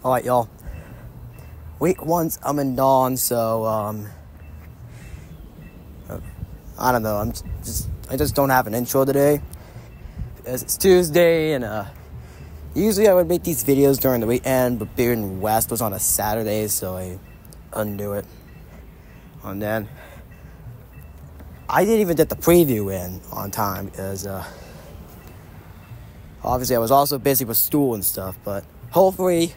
Alright, y'all. Week one's coming on, so, I don't know. I just don't have an intro today. Because it's Tuesday, and, usually I would make these videos during the weekend, but being West was on a Saturday, so I undo it. And then, I didn't even get the preview in on time, because, obviously I was also busy with school and stuff, but hopefully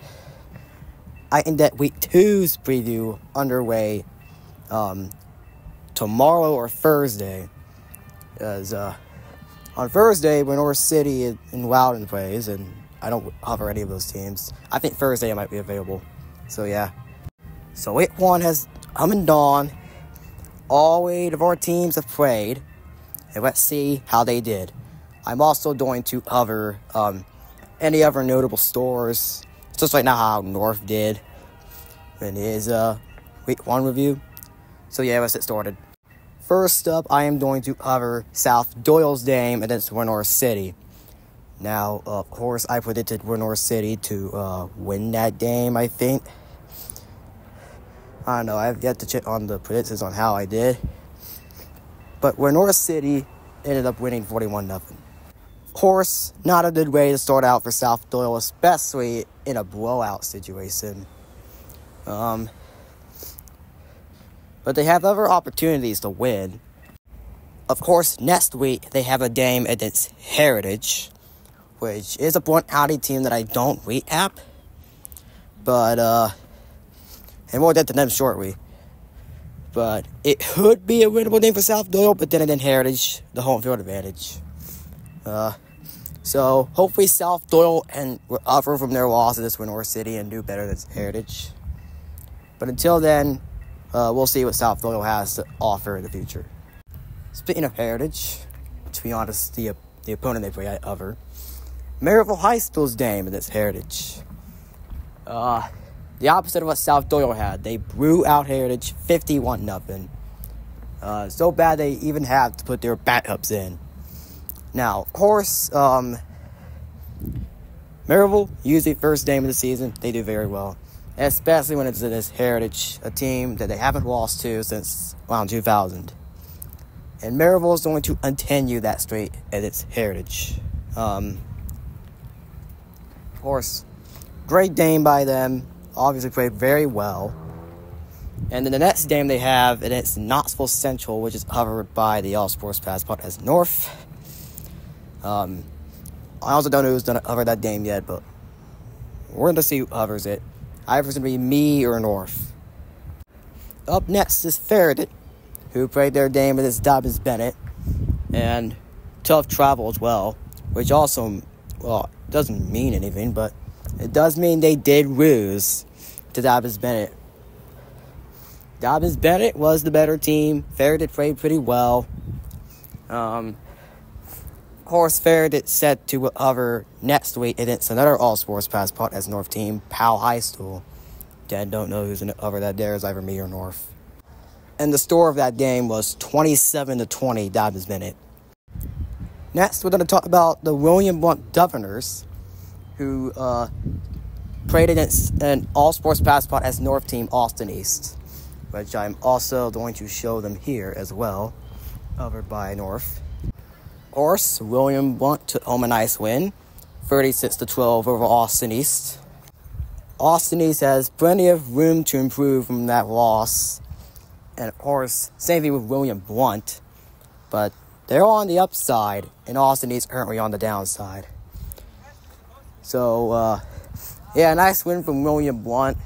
I can get week two's preview underway tomorrow or Thursday. Because on Thursday, when North City and Loudoun plays, and I don't cover any of those teams, I think Thursday I might be available. So yeah. So week one has come and gone. All 8 of our teams have played, and let's see how they did. I'm also going to cover any other notable stores, just like now how North did in his week one review. So yeah, let's get started. First up, I am going to cover South Doyle's game against North City. Now, of course, I predicted North City to win that game, I think. I don't know, I have yet to check on the predictions on how I did. But North City ended up winning 41-0. Of course, not a good way to start out for South Doyle, especially in a blowout situation. But they have other opportunities to win. Of course, next week, they have a game against Heritage, which is a Blount County team that I don't recap. But, and we'll get to them shortly. But it could be a winnable game for South Doyle, but then again, Heritage, the home field advantage. So, hopefully South Doyle can recover from their losses with North City and do better than Heritage. But until then, we'll see what South Doyle has to offer in the future. Speaking of Heritage, to be honest, the opponent they play at other, Maryville High School's game against Heritage. The opposite of what South Doyle had. They blew out Heritage 51-0. So bad they even had to put their backups in. Now, of course, Maryville, usually first game of the season, they do very well. Especially when it's this Heritage, a team that they haven't lost to since around 2000. And Maryville is going to continue that streak at its Heritage. Of course, great game by them. Obviously played very well. And then the next game they have, and it's Knoxville Central, which is covered by the All Sports Pass podcast North. I also don't know who's going to cover that game yet, but we're going to see who covers it. Either it's going to be me or North. Up next is Faraday, who played their game against Dobbins Bennett, and tough travel as well, which also, well, doesn't mean anything, but it does mean they did lose to Dobbins Bennett. Dobbins Bennett was the better team. Faraday played pretty well. Of course, Faraday set to cover next week against another All Sports Pass podcast North team, Powell High School. I don't know who's going to cover that there. It's either me or North. And the score of that game was 27-20, Dobbins Bennett. Next, we're going to talk about the William Blount Governors, who played against an All Sports Pass podcast North team, Austin East, which I'm also going to show them here as well, covered by North. Of course, William Blount took home a nice win, 36-12 over Austin East. Austin East has plenty of room to improve from that loss. And of course, same thing with William Blount. But they're on the upside, and Austin East currently on the downside. So, yeah, nice win from William Blount.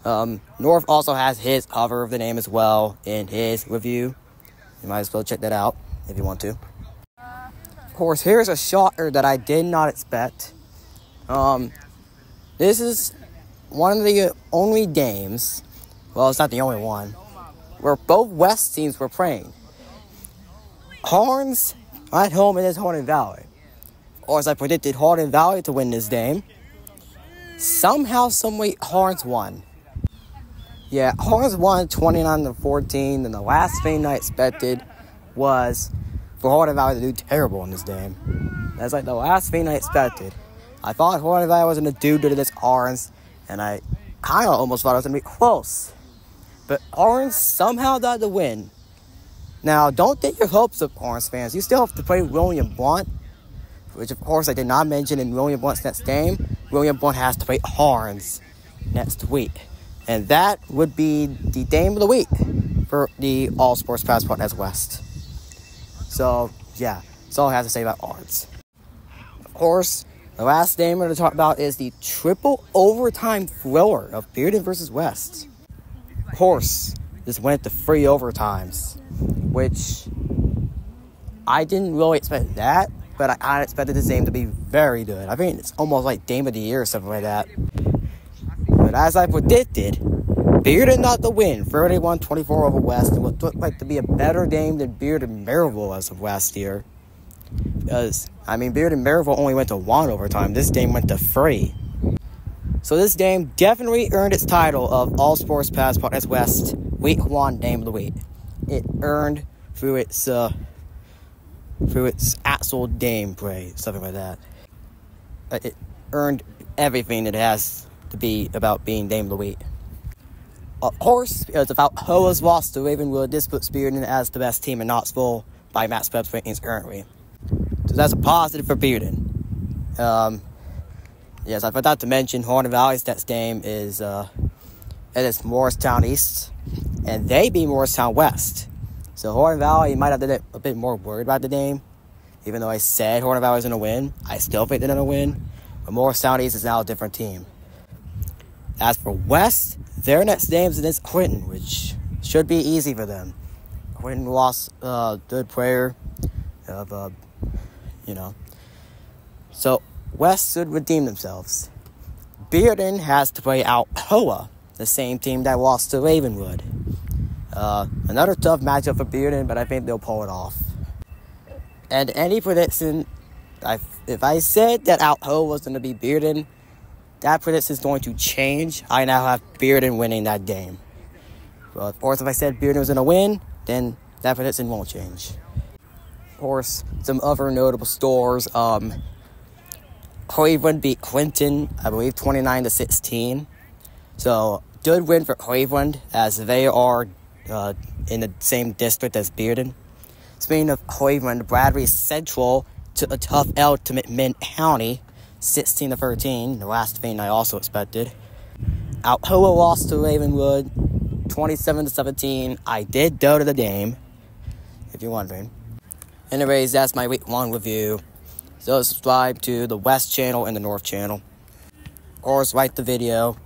North also has his cover of the name as well in his review. You might as well check that out if you want to. Of course, here's a shocker that I did not expect. This is one of the only games, well, it's not the only one, where both West teams were playing. Harns at home against Hardin Valley. Or as I predicted, Hardin Valley to win this game. Somehow, someway, Harns won. Yeah, Harns won 29-14, and the last thing I expected was for Hardin Valley to do terrible in this game. That's like the last thing I expected. I thought Hardin Valley was going to do good against Harns, and I kind of almost thought it was going to be close. But Orange somehow got the win. Now, don't get your hopes up, Orange fans. You still have to play William Blount, which, of course, I did not mention in William Blount's next game. William Blount has to play Horns next week. And that would be the game of the week for the All Sports Pass Podcast West. So, yeah, that's all I have to say about Horns. Of course, the last game we're going to talk about is the triple overtime thriller of Bearden versus West. Of course, this went to 3 overtimes, which I didn't really expect that, but I kind of expected this game to be very good. I mean, it's almost like Game of the Year or something like that. But as I predicted, Bearden got the win, 31-24 over West, and what looked like to be a better game than Bearden Maryville as of last year. Because, I mean, Bearden Maryville only went to 1 overtime. This game went to 3. So this game definitely earned its title of All Sports Pass Podcast West Week 1 Game of the Week. It earned through its actual gameplay, something like that. It earned everything that it has to be about being Game of the Week. Of course, because if Alcoa's lost to Ravenwood, this puts Bearden as the best team in Knoxville by Max Pep's rankings currently. So that's a positive for Bearden. Yes, I forgot to mention Hornet Valley's next game is Morristown East, and they beat Morristown West. So Hornet Valley might have been a bit more worried about the game, even though I said Hornet Valley was going to win. I still think they're going to win, but Morristown East is now a different team. As for West, their next game is against Quinton, which should be easy for them. Quinton lost a good player So West should redeem themselves. Bearden has to play Alcoa, the same team that lost to Ravenwood. Another tough matchup for Bearden, but I think they'll pull it off. And any prediction, if I said that Alcoa was going to be Bearden, that prediction is going to change. I now have Bearden winning that game. But of course, if I said Bearden was going to win, then that prediction won't change. Of course, some other notable scores. Cleveland beat Quinton, I believe, 29-16. So, good win for Cleveland, as they are in the same district as Bearden. Speaking of Cleveland, Bradley Central took a tough L to McMinn County, 16-13, the last thing I also expected. Alcoa lost to Ravenwood, 27-17. I did go to the game, if you're wondering. Anyways, that's my Week 1 review. So subscribe to the West channel and the North channel. Of course, like the video.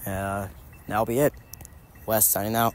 That'll be it. West signing out.